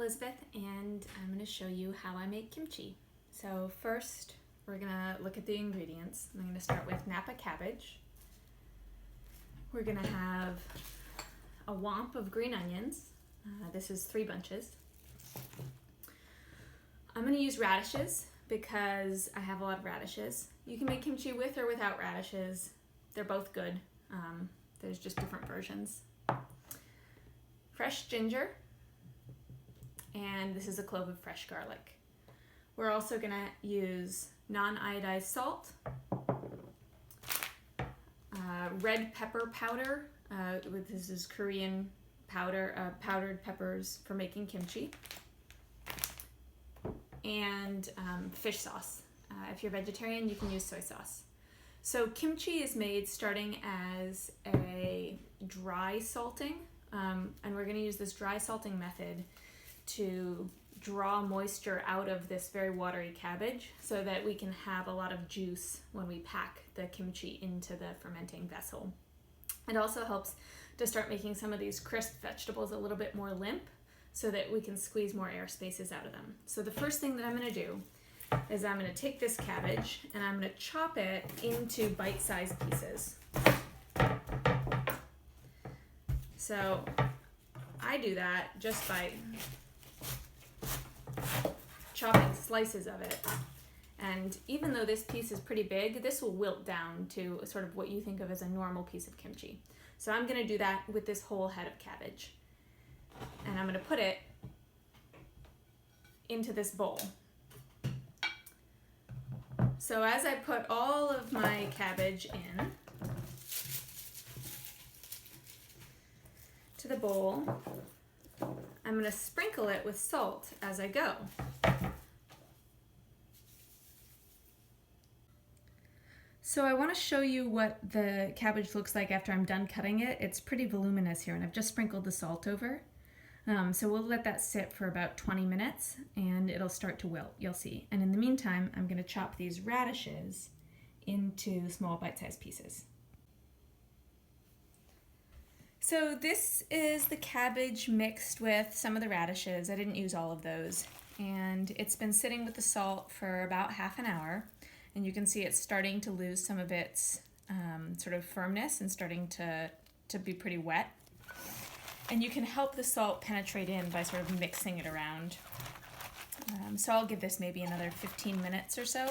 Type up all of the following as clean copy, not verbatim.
Elizabeth, and I'm going to show you how I make kimchi. So first, we're going to look at the ingredients. I'm going to start with Napa Cabbage. We're going to have a womp of green onions. This is 3 bunches. I'm going to use radishes because I have a lot of radishes. You can make kimchi with or without radishes. They're both good. There's just different versions. Fresh ginger, and this is a clove of fresh garlic. We're also going to use non-iodized salt, red pepper powder, this is Korean powder, powdered peppers for making kimchi, and fish sauce. If you're vegetarian, you can use soy sauce. So kimchi is made starting as a dry salting, and we're going to use this dry salting method to draw moisture out of this very watery cabbage so that we can have a lot of juice when we pack the kimchi into the fermenting vessel. It also helps to start making some of these crisp vegetables a little bit more limp so that we can squeeze more air spaces out of them. So the first thing that I'm going to do is I'm going to take this cabbage and I'm going to chop it into bite-sized pieces. So I do that just by chopping slices of it. And even though this piece is pretty big, this will wilt down to sort of what you think of as a normal piece of kimchi. So I'm going to do that with this whole head of cabbage. And I'm going to put it into this bowl. So as I put all of my cabbage in to the bowl, I'm going to sprinkle it with salt as I go. So I want to show you what the cabbage looks like after I'm done cutting it. It's pretty voluminous here, and I've just sprinkled the salt over. So we'll let that sit for about 20 minutes and it'll start to wilt, you'll see. And in the meantime, I'm going to chop these radishes into small bite-sized pieces. So this is the cabbage mixed with some of the radishes. I didn't use all of those. And it's been sitting with the salt for about half an hour. And you can see it's starting to lose some of its sort of firmness and starting to be pretty wet. And you can help the salt penetrate in by sort of mixing it around. So I'll give this maybe another 15 minutes or so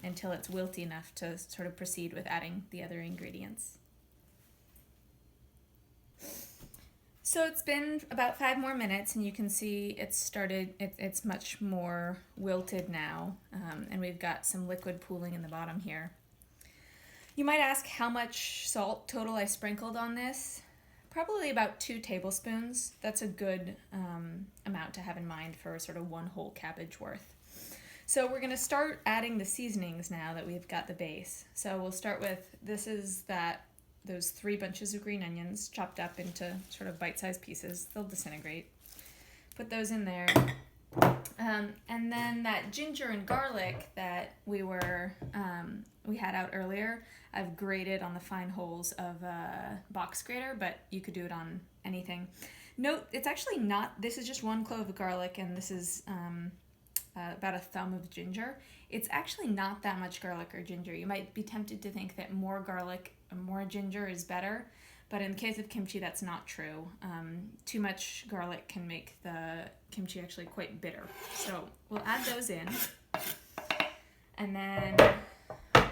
until it's wilty enough to sort of proceed with adding the other ingredients. So it's been about 5 more minutes and you can see it's much more wilted now, and we've got some liquid pooling in the bottom here. You might ask how much salt total I sprinkled on this. Probably about 2 tablespoons. That's a good amount to have in mind for sort of 1 whole cabbage worth. So we're going to start adding the seasonings now that we've got the base. So we'll start with, those 3 bunches of green onions chopped up into sort of bite-sized pieces. They'll disintegrate. Put those in there. And then that ginger and garlic that we had out earlier, I've grated on the fine holes of a box grater, but you could do it on anything. Note, it's actually not, this is just 1 clove of garlic, and this is about a thumb of ginger. It's actually not that much garlic or ginger. You might be tempted to think that more garlic or more ginger is better, but in the case of kimchi, that's not true. Too much garlic can make the kimchi actually quite bitter. So we'll add those in, and then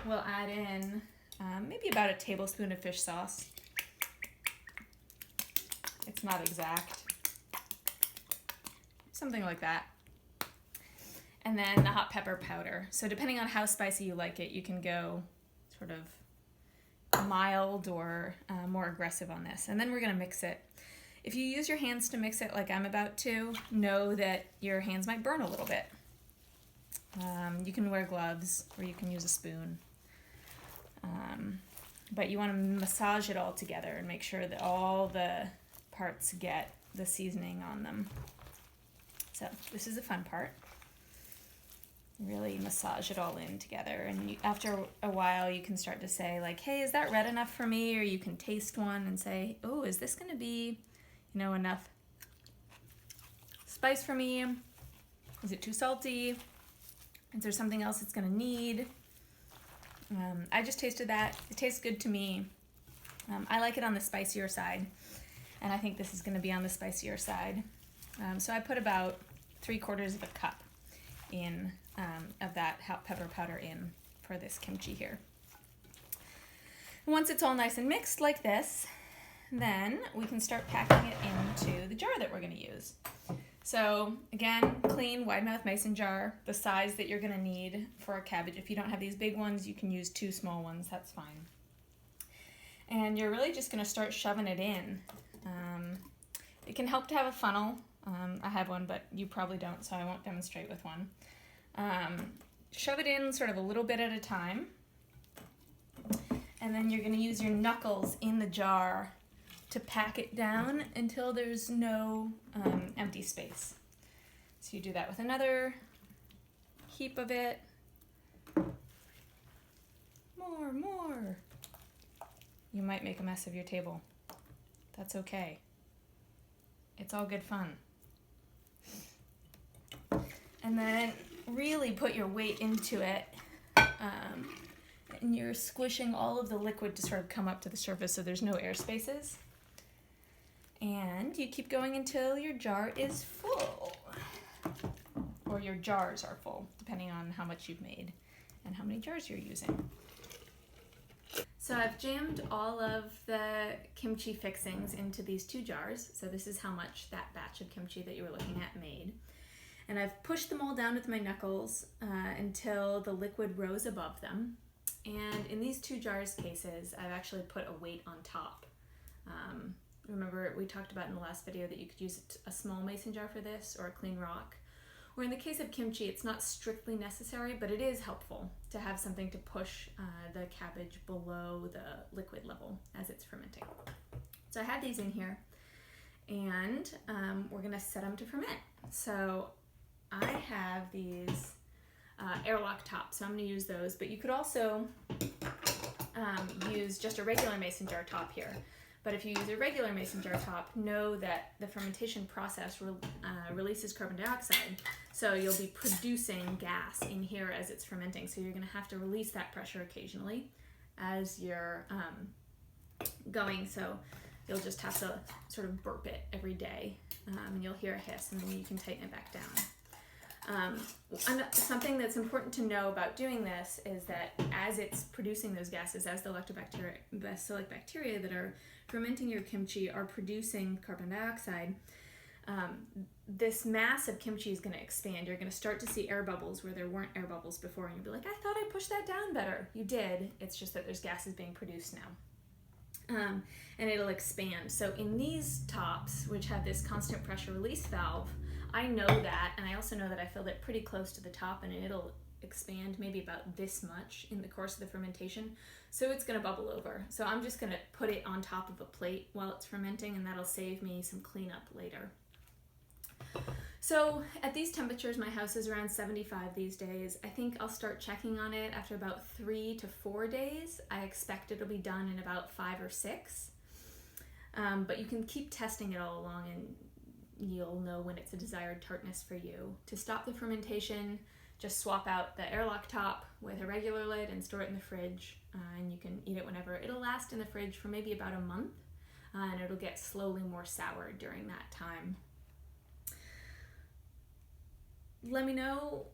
we'll add in maybe about a tablespoon of fish sauce. It's not exact. Something like that. And then the hot pepper powder. So depending on how spicy you like it, you can go sort of mild or more aggressive on this. And then we're going to mix it. If you use your hands to mix it like I'm about to, know that your hands might burn a little bit. You can wear gloves or you can use a spoon. But you want to massage it all together and make sure that all the parts get the seasoning on them. So this is the fun part. Really massage it all in together, and after a while you can start to say like, hey, is that red enough for me? Or you can taste one and say, oh, is this going to be enough spice for me? Is it too salty? Is there something else it's gonna need? I just tasted that. It tastes good to me. I like it on the spicier side, and I think this is gonna be on the spicier side. So I put about 3/4 of a cup in of that pepper powder in for this kimchi here. Once it's all nice and mixed like this, then we can start packing it into the jar that we're going to use. So again, clean wide mouth mason jar, the size that you're going to need for a cabbage. If you don't have these big ones, you can use 2 small ones, that's fine. And you're really just going to start shoving it in. It can help to have a funnel. I have one, but you probably don't, so I won't demonstrate with one. Shove it in sort of a little bit at a time. And then you're going to use your knuckles in the jar to pack it down until there's no empty space. So you do that with another heap of it. More. You might make a mess of your table. That's okay. It's all good fun. And then really put your weight into it. And you're squishing all of the liquid to sort of come up to the surface so there's no air spaces. And you keep going until your jar is full. Or your jars are full, depending on how much you've made and how many jars you're using. So I've jammed all of the kimchi fixings into these 2 jars. So this is how much that batch of kimchi that you were looking at made. And I've pushed them all down with my knuckles until the liquid rose above them. And in these 2 jars cases, I've actually put a weight on top. Remember, we talked about in the last video that you could use a small mason jar for this or a clean rock. Or in the case of kimchi, it's not strictly necessary, but it is helpful to have something to push the cabbage below the liquid level as it's fermenting. So I had these in here, and we're gonna set them to ferment. So I have these airlock tops, so I'm gonna use those, but you could also use just a regular mason jar top here. But if you use a regular mason jar top, know that the fermentation process releases carbon dioxide, so you'll be producing gas in here as it's fermenting. So you're going to have to release that pressure occasionally as you're going. So you'll just have to sort of burp it every day, and you'll hear a hiss, and then you can tighten it back down. Something that's important to know about doing this is that as it's producing those gases, as the lactobacillus bacteria that are fermenting your kimchi are producing carbon dioxide, this mass of kimchi is going to expand. You're going to start to see air bubbles where there weren't air bubbles before, and you'll be like, I thought I pushed that down better. You did. It's just that there's gases being produced now. And it'll expand. So in these tops, which have this constant pressure release valve, I know that, and I also know that I filled it pretty close to the top, and it'll expand maybe about this much in the course of the fermentation. So it's going to bubble over. So I'm just going to put it on top of a plate while it's fermenting, and that'll save me some cleanup later. So at these temperatures, my house is around 75 these days. I think I'll start checking on it after about 3 to 4 days. I expect it'll be done in about 5 or 6. But you can keep testing it all along, and you'll know when it's a desired tartness for you. To stop the fermentation, just swap out the airlock top with a regular lid and store it in the fridge, and you can eat it whenever. It'll last in the fridge for maybe about a month, and it'll get slowly more sour during that time. Let me know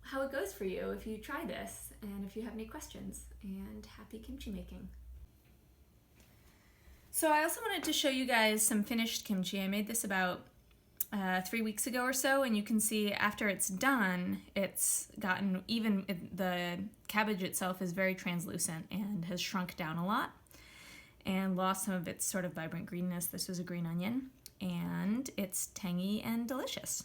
how it goes for you if you try this, and if you have any questions, and happy kimchi making. So I also wanted to show you guys some finished kimchi. I made this about 3 weeks ago or so, and you can see after it's done, it's gotten the cabbage itself is very translucent and has shrunk down a lot and lost some of its sort of vibrant greenness. This was a green onion, and it's tangy and delicious.